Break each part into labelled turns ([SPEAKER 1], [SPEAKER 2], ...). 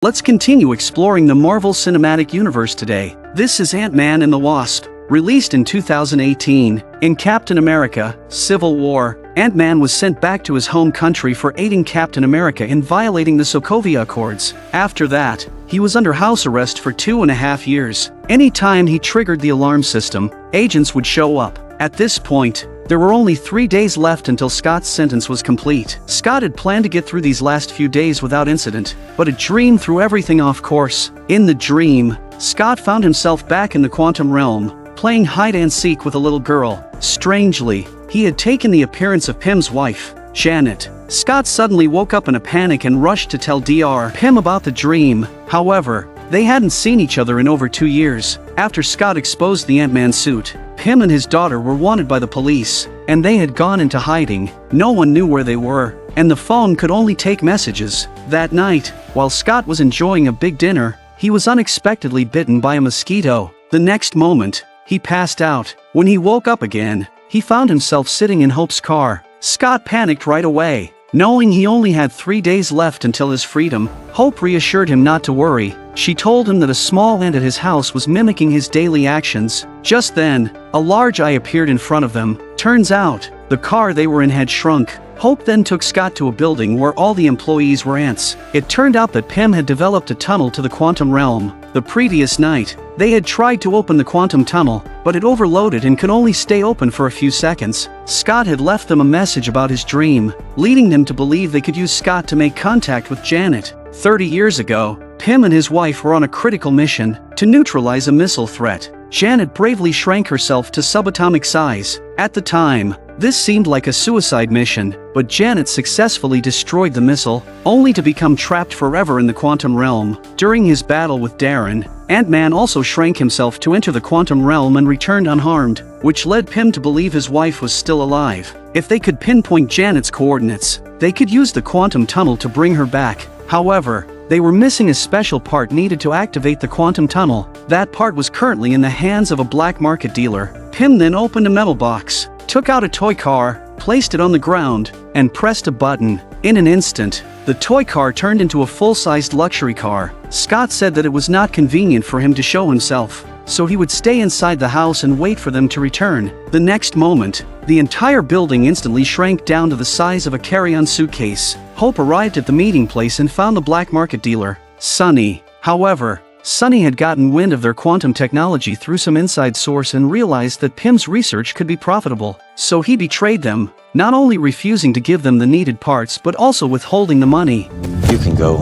[SPEAKER 1] Let's continue exploring the Marvel Cinematic Universe today. This is Ant-Man and the Wasp. Released in 2018, in Captain America: Civil War, Ant-Man was sent back to his home country for aiding Captain America in violating the Sokovia Accords. After that, he was under house arrest for 2.5 years. Anytime he triggered the alarm system, agents would show up. At this point, there were only 3 days left until Scott's sentence was complete. Scott had planned to get through these last few days without incident, but a dream threw everything off course. In the dream, Scott found himself back in the quantum realm, playing hide-and-seek with a little girl. Strangely, he had taken the appearance of Pym's wife, Janet. Scott suddenly woke up in a panic and rushed to tell Dr. Pym about the dream. However, they hadn't seen each other in over 2 years. After Scott exposed the Ant-Man suit, Pym and his daughter were wanted by the police, and they had gone into hiding. No one knew where they were, and the phone could only take messages. That night, while Scott was enjoying a big dinner, he was unexpectedly bitten by a mosquito. The next moment, he passed out. When he woke up again, he found himself sitting in Hope's car. Scott panicked right away. Knowing he only had 3 days left until his freedom, Hope reassured him not to worry. She told him that a small ant at his house was mimicking his daily actions. Just then, a large eye appeared in front of them. Turns out, the car they were in had shrunk. Hope then took Scott to a building where all the employees were ants. It turned out that Pym had developed a tunnel to the quantum realm. The previous night, they had tried to open the quantum tunnel, but it overloaded and could only stay open for a few seconds. Scott had left them a message about his dream, leading them to believe they could use Scott to make contact with Janet. 30 years ago, Pym and his wife were on a critical mission to neutralize a missile threat. Janet bravely shrank herself to subatomic size. At the time, this seemed like a suicide mission, but Janet successfully destroyed the missile, only to become trapped forever in the quantum realm. During his battle with Darren, Ant-Man also shrank himself to enter the quantum realm and returned unharmed, which led Pym to believe his wife was still alive. If they could pinpoint Janet's coordinates, they could use the quantum tunnel to bring her back. However, they were missing a special part needed to activate the quantum tunnel. That part was currently in the hands of a black market dealer. Pym then opened a metal box, took out a toy car, placed it on the ground, and pressed a button. In an instant, the toy car turned into a full-sized luxury car. Scott said that it was not convenient for him to show himself, so he would stay inside the house and wait for them to return. The next moment, the entire building instantly shrank down to the size of a carry-on suitcase. Hope arrived at the meeting place and found the black market dealer, Sonny. However, Sonny had gotten wind of their quantum technology through some inside source and realized that Pym's research could be profitable. So he betrayed them, not only refusing to give them the needed parts but also withholding the money.
[SPEAKER 2] You can go,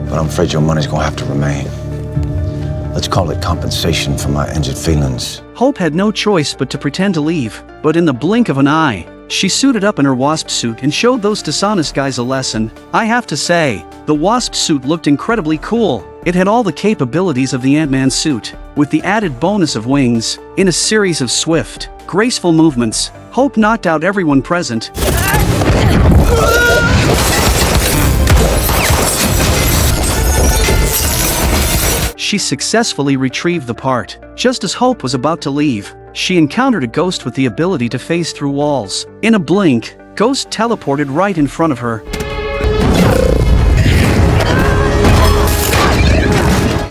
[SPEAKER 2] but I'm afraid your money's gonna have to remain. Let's call it compensation for my injured feelings.
[SPEAKER 1] Hope had no choice but to pretend to leave, but in the blink of an eye, she suited up in her Wasp suit and showed those dishonest guys a lesson. I have to say, the Wasp suit looked incredibly cool. It had all the capabilities of the Ant-Man suit, with the added bonus of wings. In a series of swift, graceful movements, Hope knocked out everyone present. She successfully retrieved the part. Just as Hope was about to leave, she encountered a ghost with the ability to phase through walls. In a blink, Ghost teleported right in front of her.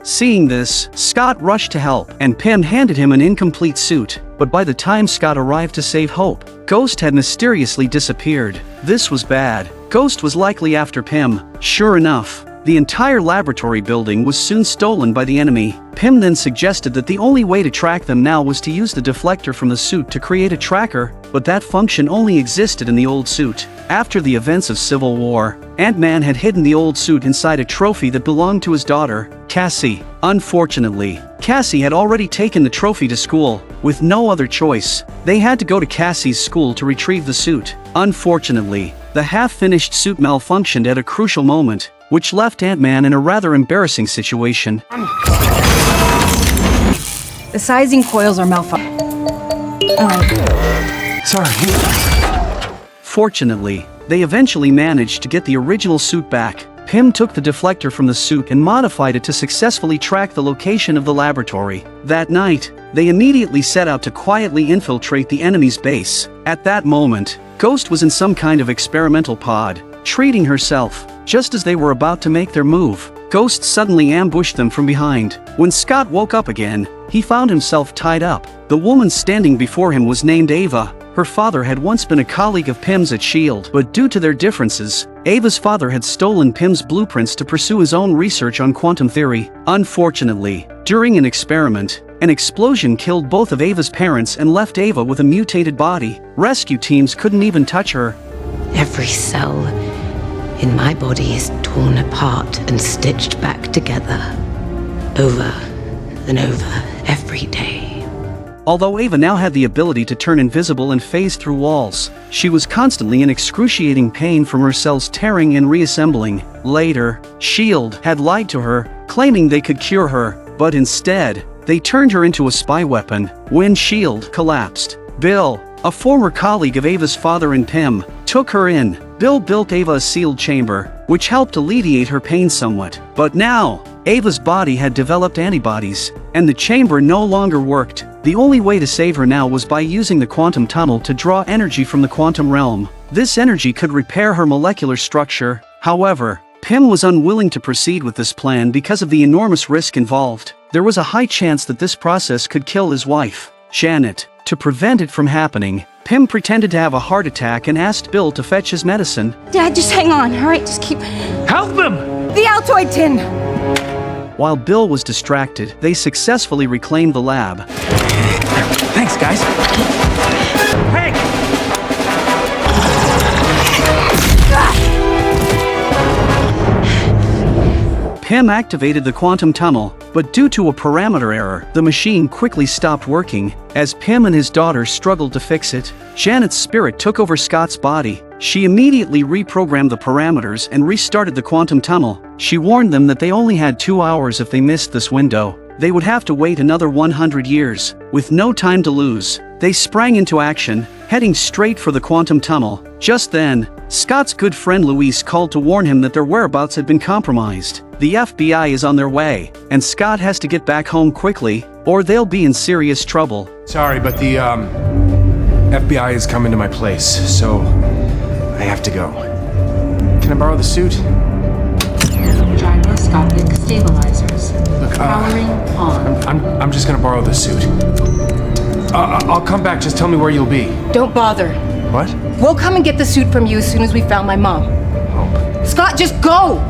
[SPEAKER 1] Seeing this, Scott rushed to help, and Pym handed him an incomplete suit. But by the time Scott arrived to save Hope, Ghost had mysteriously disappeared. This was bad. Ghost was likely after Pym. Sure enough, the entire laboratory building was soon stolen by the enemy. Pym then suggested that the only way to track them now was to use the deflector from the suit to create a tracker, but that function only existed in the old suit. After the events of Civil War, Ant-Man had hidden the old suit inside a trophy that belonged to his daughter, Cassie. Unfortunately, Cassie had already taken the trophy to school. With no other choice, they had to go to Cassie's school to retrieve the suit. Unfortunately, the half-finished suit malfunctioned at a crucial moment, which left Ant-Man in a rather embarrassing situation.
[SPEAKER 3] The sizing coils are malfunctioning.
[SPEAKER 2] Sorry.
[SPEAKER 1] Fortunately, they eventually managed to get the original suit back. Pym took the deflector from the suit and modified it to successfully track the location of the laboratory. That night, they immediately set out to quietly infiltrate the enemy's base. At that moment, Ghost was in some kind of experimental pod. treating herself. Just as they were about to make their move, Ghost suddenly ambushed them from behind. When Scott woke up again, he found himself tied up. The woman standing before him was named Ava. Her father had once been a colleague of Pym's at S.H.I.E.L.D., but due to their differences, Ava's father had stolen Pym's blueprints to pursue his own research on quantum theory. Unfortunately, during an experiment, an explosion killed both of Ava's parents and left Ava with a mutated body. Rescue teams couldn't even touch her.
[SPEAKER 4] Every cell in my body is torn apart and stitched back together, over and over, every day.
[SPEAKER 1] Although Ava now had the ability to turn invisible and phase through walls, she was constantly in excruciating pain from her cells tearing and reassembling. Later, S.H.I.E.L.D. had lied to her, claiming they could cure her, but instead, they turned her into a spy weapon. When S.H.I.E.L.D. collapsed, Bill, a former colleague of Ava's father and Pym, took her in. Bill built Ava a sealed chamber, which helped alleviate her pain somewhat. But now, Ava's body had developed antibodies, and the chamber no longer worked. The only way to save her now was by using the quantum tunnel to draw energy from the quantum realm. This energy could repair her molecular structure. However, Pym was unwilling to proceed with this plan because of the enormous risk involved. There was a high chance that this process could kill his wife, Janet. To prevent it from happening, Pym pretended to have a heart attack and asked Bill to fetch his medicine.
[SPEAKER 3] Dad, just hang on, all right? Just keep...
[SPEAKER 5] Help them!
[SPEAKER 3] The Altoid tin!
[SPEAKER 1] While Bill was distracted, they successfully reclaimed the lab.
[SPEAKER 5] Thanks, guys. Hank!
[SPEAKER 1] Pym activated the quantum tunnel, but due to a parameter error, the machine quickly stopped working. As Pym and his daughter struggled to fix it, Janet's spirit took over Scott's body. She immediately reprogrammed the parameters and restarted the quantum tunnel. She warned them that they only had 2 hours. If they missed this window, they would have to wait another 100 years. With no time to lose, they sprang into action, heading straight for the quantum tunnel. Just then, Scott's good friend Luis called to warn him that their whereabouts had been compromised. The FBI is on their way, and Scott has to get back home quickly, or they'll be in serious trouble.
[SPEAKER 5] Sorry, but the, FBI is coming to my place, so I have to go. Can I borrow the suit?
[SPEAKER 6] Gyroscopic stabilizers.
[SPEAKER 5] Look,
[SPEAKER 6] Powering on.
[SPEAKER 5] I'm just gonna borrow the suit. I'll come back, just tell me where you'll be.
[SPEAKER 3] Don't bother.
[SPEAKER 5] What?
[SPEAKER 3] We'll come and get the suit from you as soon as we found my mom.
[SPEAKER 5] Hope.
[SPEAKER 3] Scott, just go!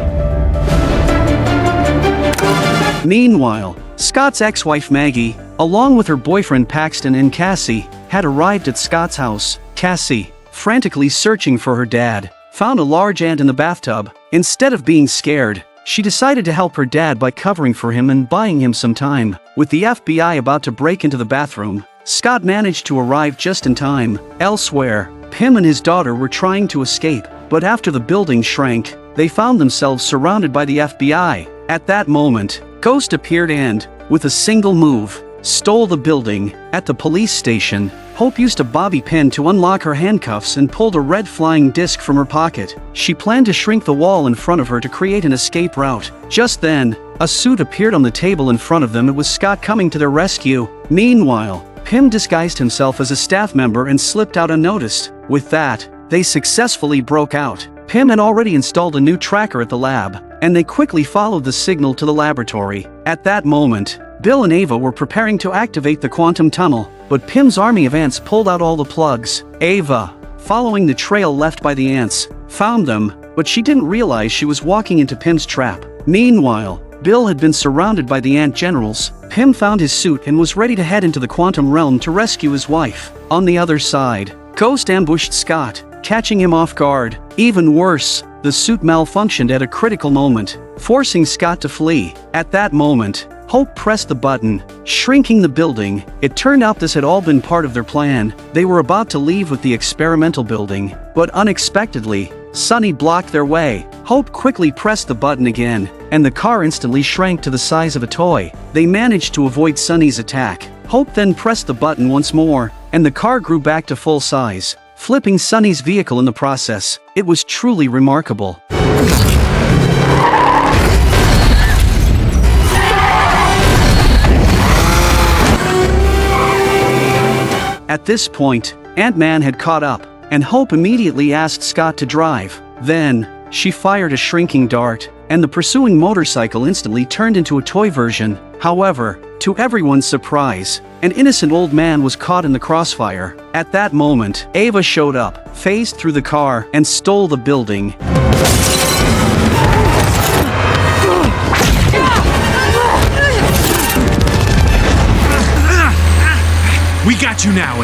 [SPEAKER 1] Meanwhile, Scott's ex-wife Maggie, along with her boyfriend Paxton and Cassie, had arrived at Scott's house. Cassie, frantically searching for her dad, found a large ant in the bathtub. Instead of being scared, she decided to help her dad by covering for him and buying him some time. With the FBI about to break into the bathroom, Scott managed to arrive just in time. Elsewhere, Pym and his daughter were trying to escape, but after the building shrank, they found themselves surrounded by the FBI. At that moment, Ghost appeared and, with a single move, stole the building. At the police station, Hope used a bobby pin to unlock her handcuffs and pulled a red flying disc from her pocket. She planned to shrink the wall in front of her to create an escape route. Just then, a suit appeared on the table in front of them. It was Scott coming to their rescue. Meanwhile, Pym disguised himself as a staff member and slipped out unnoticed. With that, they successfully broke out. Pym had already installed a new tracker at the lab, and they quickly followed the signal to the laboratory. At that moment, Bill and Ava were preparing to activate the quantum tunnel, but Pym's army of ants pulled out all the plugs. Ava, following the trail left by the ants, found them, but she didn't realize she was walking into Pym's trap. Meanwhile, Bill had been surrounded by the ant generals. Pym found his suit and was ready to head into the quantum realm to rescue his wife. On the other side, Ghost ambushed Scott, catching him off guard. Even worse, the suit malfunctioned at a critical moment, forcing Scott to flee. At that moment, Hope pressed the button, shrinking the building. It turned out this had all been part of their plan. They were about to leave with the experimental building, but unexpectedly, Sunny blocked their way. Hope quickly pressed the button again, and the car instantly shrank to the size of a toy. They managed to avoid Sunny's attack. Hope then pressed the button once more, and the car grew back to full size, flipping Sunny's vehicle in the process. It was truly remarkable. At this point, Ant-Man had caught up, and Hope immediately asked Scott to drive. Then, she fired a shrinking dart, and the pursuing motorcycle instantly turned into a toy version. However, to everyone's surprise, an innocent old man was caught in the crossfire. At that moment, Ava showed up, phased through the car, and stole the building.
[SPEAKER 5] We got you now.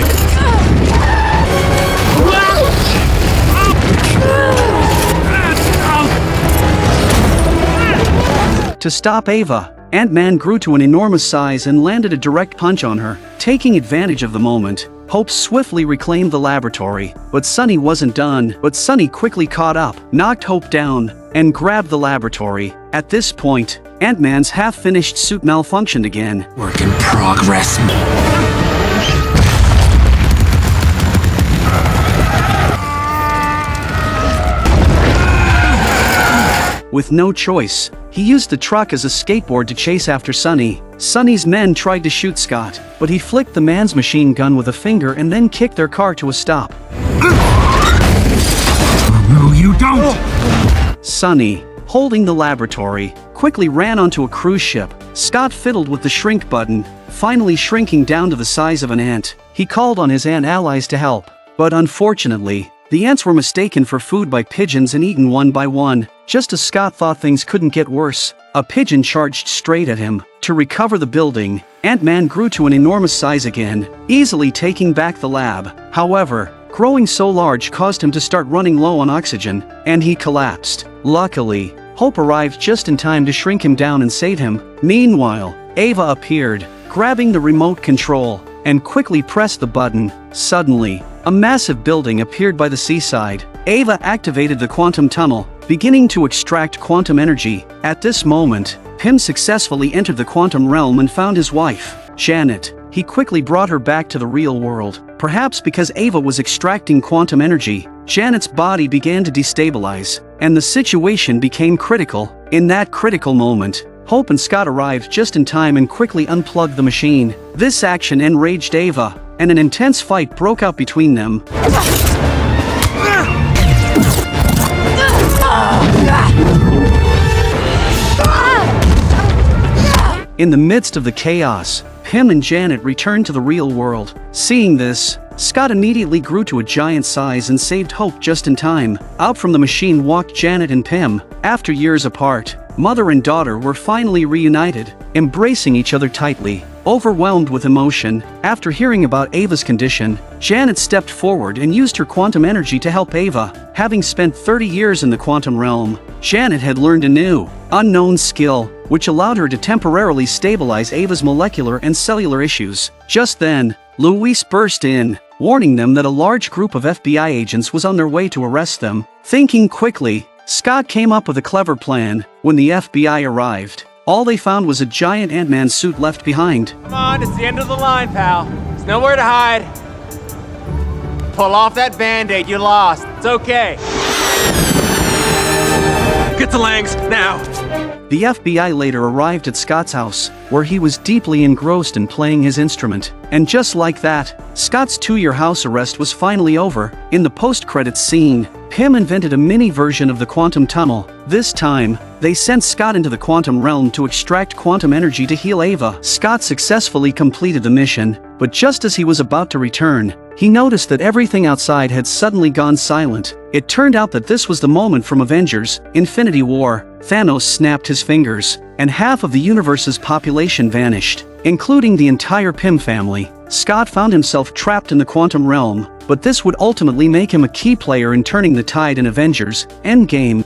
[SPEAKER 1] To stop Ava, Ant-Man grew to an enormous size and landed a direct punch on her. Taking advantage of the moment, Hope swiftly reclaimed the laboratory, but Sunny wasn't done. But Sunny quickly caught up, knocked Hope down, and grabbed the laboratory. At this point, Ant-Man's half-finished suit malfunctioned again.
[SPEAKER 5] Work in progress.
[SPEAKER 1] With no choice, he used the truck as a skateboard to chase after Sunny. Sunny's men tried to shoot Scott, but he flicked the man's machine gun with a finger and then kicked their car to a stop.
[SPEAKER 5] No, you don't!
[SPEAKER 1] Sunny, holding the laboratory, quickly ran onto a cruise ship. Scott fiddled with the shrink button, finally shrinking down to the size of an ant. He called on his ant allies to help, but unfortunately, the ants were mistaken for food by pigeons and eaten one by one. Just as Scott thought things couldn't get worse, a pigeon charged straight at him. To recover the building, Ant-Man grew to an enormous size again, easily taking back the lab. However, growing so large caused him to start running low on oxygen, and he collapsed. Luckily, Hope arrived just in time to shrink him down and save him. Meanwhile, Ava appeared, grabbing the remote control, and quickly pressed the button. Suddenly, a massive building appeared by the seaside. Ava activated the quantum tunnel, beginning to extract quantum energy. At this moment, Pym successfully entered the quantum realm and found his wife, Janet. He quickly brought her back to the real world. Perhaps because Ava was extracting quantum energy, Janet's body began to destabilize, and the situation became critical. In that critical moment, Hope and Scott arrived just in time and quickly unplugged the machine. This action enraged Ava, and an intense fight broke out between them. In the midst of the chaos, Pym and Janet returned to the real world. Seeing this, Scott immediately grew to a giant size and saved Hope just in time. Out from the machine walked Janet and Pym. After years apart, mother and daughter were finally reunited, embracing each other tightly. Overwhelmed with emotion, after hearing about Ava's condition, Janet stepped forward and used her quantum energy to help Ava. Having spent 30 years in the quantum realm, Janet had learned a new, unknown skill, which allowed her to temporarily stabilize Ava's molecular and cellular issues. Just then, Luis burst in, warning them that a large group of FBI agents was on their way to arrest them. Thinking quickly, Scott came up with a clever plan. When the FBI arrived, all they found was a giant Ant-Man suit left behind.
[SPEAKER 7] Come on, it's the end of the line, pal. There's nowhere to hide. Pull off that Band-Aid you lost. It's okay. Get to Lang's, now.
[SPEAKER 1] The FBI later arrived at Scott's house, where he was deeply engrossed in playing his instrument. And just like that, Scott's 2-year house arrest was finally over. In the post-credits scene, Pym invented a mini version of the quantum tunnel. This time, they sent Scott into the quantum realm to extract quantum energy to heal Ava. Scott successfully completed the mission, but just as he was about to return, he noticed that everything outside had suddenly gone silent. It turned out that this was the moment from Avengers: Infinity War. Thanos snapped his fingers, and half of the universe's population vanished, including the entire Pym family. Scott found himself trapped in the quantum realm, but this would ultimately make him a key player in turning the tide in Avengers: Endgame.